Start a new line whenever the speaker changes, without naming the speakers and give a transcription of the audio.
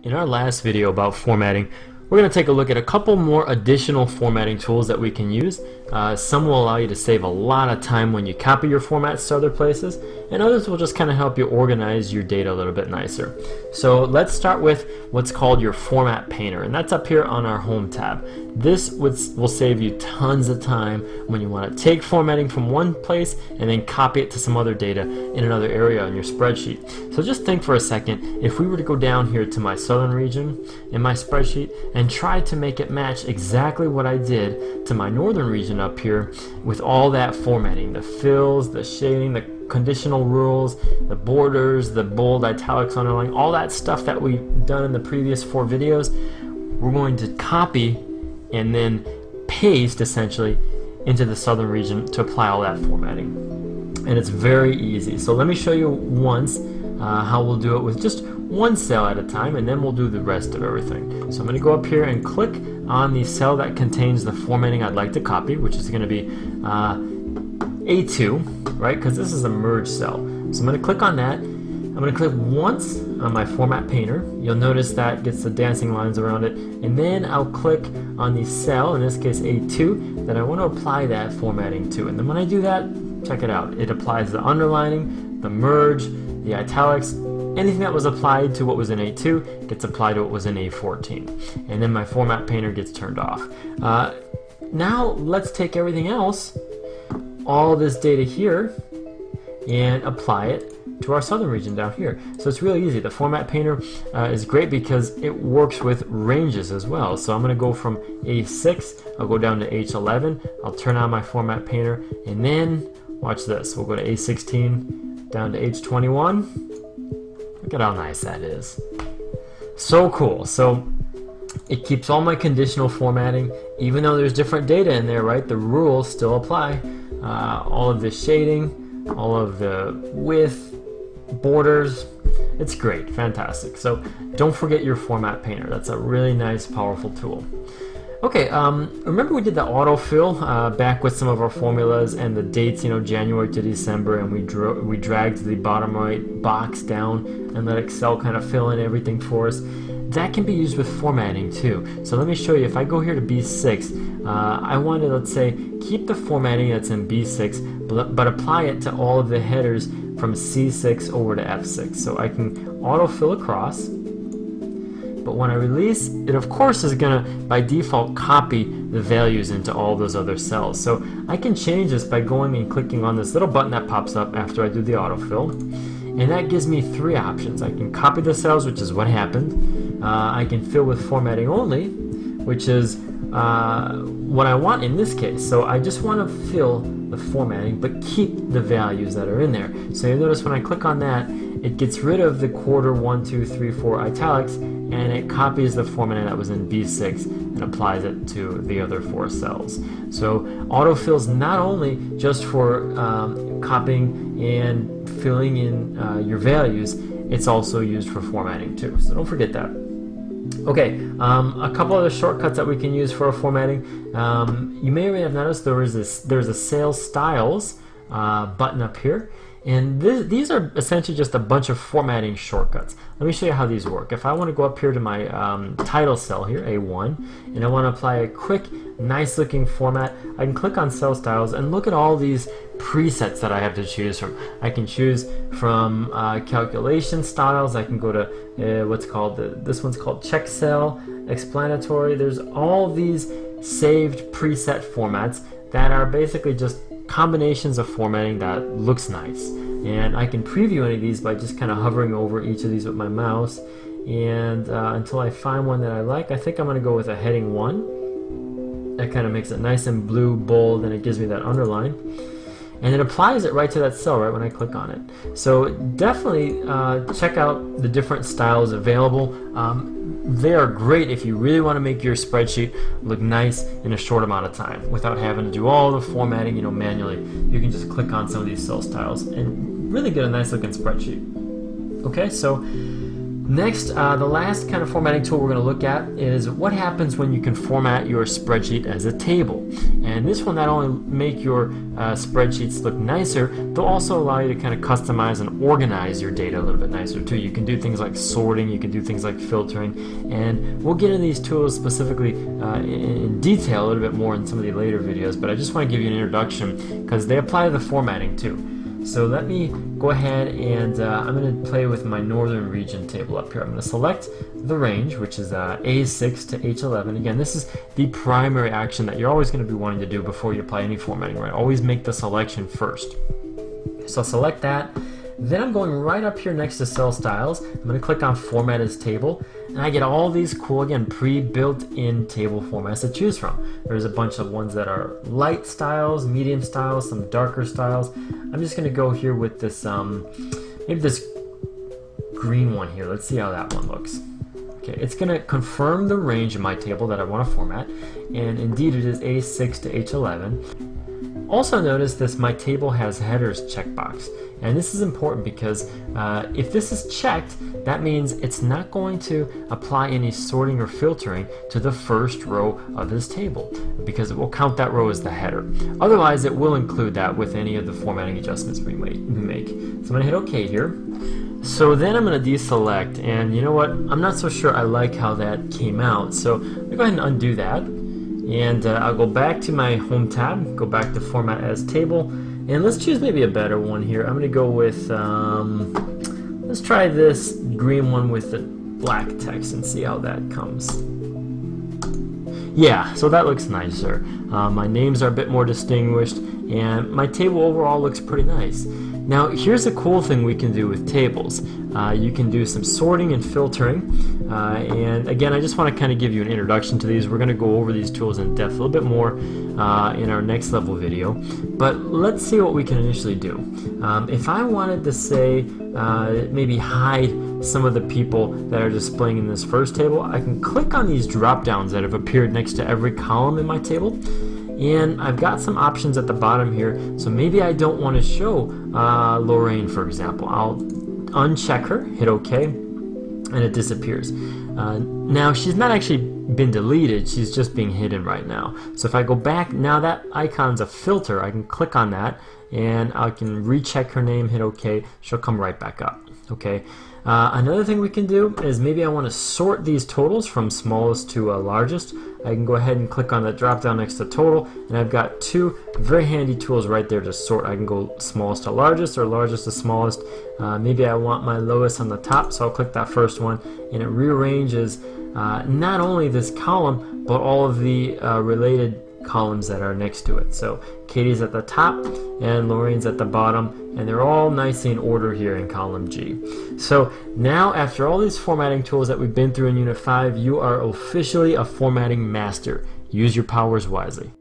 In our last video about formatting, we're going to take a look at a couple more additional formatting tools that we can use. Some will allow you to save a lot of time when you copy your formats to other places, and others will just kind of help you organize your data a little bit nicer. So let's start with what's called your Format Painter, and that's up here on our Home tab. This will save you tons of time when you want to take formatting from one place and then copy it to some other data in another area on your spreadsheet. So just think for a second, if we were to go down here to my southern region in my spreadsheet and try to make it match exactly what I did to my northern region up here with all that formatting, the fills, the shading, the conditional rules, the borders, the bold, italics, underline, all that stuff that we've done in the previous 4 videos, we're going to copy and then paste essentially into the southern region to apply all that formatting. And it's very easy. So let me show you once how we'll do it with just one cell at a time, and then we'll do the rest of everything. So I'm going to go up here and click on the cell that contains the formatting I'd like to copy, which is going to be A2, right? Because this is a merge cell. So I'm going to click on that. I'm going to click once on my Format Painter. You'll notice that gets the dancing lines around it. And then I'll click on the cell, in this case A2, that I want to apply that formatting to. And then when I do that, check it out. It applies the underlining, the merge, the italics, anything that was applied to what was in A2 gets applied to what was in A14. And then my Format Painter gets turned off. Now let's take everything else, all this data here, and apply it to our southern region down here. So it's really easy. The Format Painter is great because it works with ranges as well. So I'm going to go from A6, I'll go down to H11, I'll turn on my Format Painter, and then watch this. We'll go to A16, down to H21. Look at how nice that is. So cool. So it keeps all my conditional formatting, even though there's different data in there, right? The rules still apply. All of the shading, all of the width, borders, it's great, fantastic. So don't forget your Format Painter. That's a really nice, powerful tool. Okay, remember we did the autofill back with some of our formulas and the dates, January to December, and we dragged the bottom right box down and let Excel kind of fill in everything for us. That can be used with formatting too. So let me show you. If I go here to B6, I want to, let's say, keep the formatting that's in B6, but apply it to all of the headers from C6 over to F6. So I can autofill across. But when I release, it of course is going to, by default, copy the values into all those other cells. So I can change this by going and clicking on this little button that pops up after I do the autofill. And that gives me 3 options. I can copy the cells, which is what happened. I can fill with formatting only, which is what I want in this case. So I just want to fill the formatting, but keep the values that are in there. So you notice when I click on that, it gets rid of the quarter 1, 2, 3, 4 italics, and it copies the formatting that was in B6 and applies it to the other 4 cells. So autofill is not only just for copying and filling in your values, it's also used for formatting too. So don't forget that. Okay, a couple other shortcuts that we can use for our formatting. You may or may have noticed there's a Sales Styles button up here. And these are essentially just a bunch of formatting shortcuts. Let me show you how these work. If I want to go up here to my title cell here, A1, and I want to apply a quick, nice looking format, I can click on Cell Styles and look at all these presets that I have to choose from. I can choose from calculation styles. I can go to what's called, this one's called Check Cell, Explanatory. There's all these saved preset formats that are basically just combinations of formatting that looks nice. And I can preview any of these by just kind of hovering over each of these with my mouse, and until I find one that I like. I think I'm going to go with a heading 1. That kind of makes it nice and blue, bold, and it gives me that underline. And it applies it right to that cell right when I click on it. So definitely check out the different styles available. They are great if you really want to make your spreadsheet look nice in a short amount of time without having to do all the formatting manually. You can just click on some of these cell styles and really get a nice looking spreadsheet. Okay, so Next, the last kind of formatting tool we're going to look at is what happens when you can format your spreadsheet as a table. And this will not only make your spreadsheets look nicer, they'll also allow you to kind of customize and organize your data a little bit nicer too. You can do things like sorting, you can do things like filtering, and we'll get into these tools specifically in detail a little bit more in some of the later videos, but I just want to give you an introduction because they apply to the formatting too. So let me go ahead and I'm going to play with my northern region table up here. I'm going to select the range, which is A6 to H11. Again, this is the primary action that you're always going to be wanting to do before you apply any formatting, right? Always make the selection first. So I'll select that. Then I'm going right up here next to cell styles. I'm going to click on format as table, and I get all these cool, again, pre-built in table formats to choose from. There's a bunch of ones that are light styles, medium styles, some darker styles. I'm just going to go here with this, maybe this green one here. Let's see how that one looks. Okay, it's going to confirm the range of my table that I want to format, and indeed it is A6 to H11. Also notice this, my table has headers checkbox, and this is important because if this is checked, that means it's not going to apply any sorting or filtering to the first row of this table because it will count that row as the header. Otherwise, it will include that with any of the formatting adjustments we make. So I'm going to hit OK here. So then I'm going to deselect, and you know what? I'm not so sure I like how that came out, so let me go ahead and undo that. And I'll go back to my home tab, go back to format as table, and let's choose maybe a better one here. I'm going to go with, let's try this green one with the black text and see how that comes. Yeah, so that looks nicer. My names are a bit more distinguished, and my table overall looks pretty nice. Now here's a cool thing we can do with tables. You can do some sorting and filtering, and again I just want to kind of give you an introduction to these. We're going to go over these tools in depth a little bit more in our next level video, but let's see what we can initially do. If I wanted to say maybe hide some of the people that are displaying in this first table, I can click on these drop downs that have appeared next to every column in my table. And I've got some options at the bottom here, so maybe I don't want to show Lorraine, for example. I'll uncheck her, hit OK, and it disappears. Now she's not actually been deleted, she's just being hidden right now. So if I go back, now that icon's a filter, I can click on that and I can recheck her name, hit OK, she'll come right back up. Okay. Another thing we can do is maybe I want to sort these totals from smallest to largest. I can go ahead and click on the drop down next to total, and I've got two very handy tools right there to sort. I can go smallest to largest or largest to smallest. Maybe I want my lowest on the top, so I'll click that first one, and it rearranges not only this column but all of the related columns that are next to it. So Katie's at the top and Lorraine's at the bottom, and they're all nicely in order here in column G. So now, after all these formatting tools that we've been through in Unit 5, you are officially a formatting master. Use your powers wisely.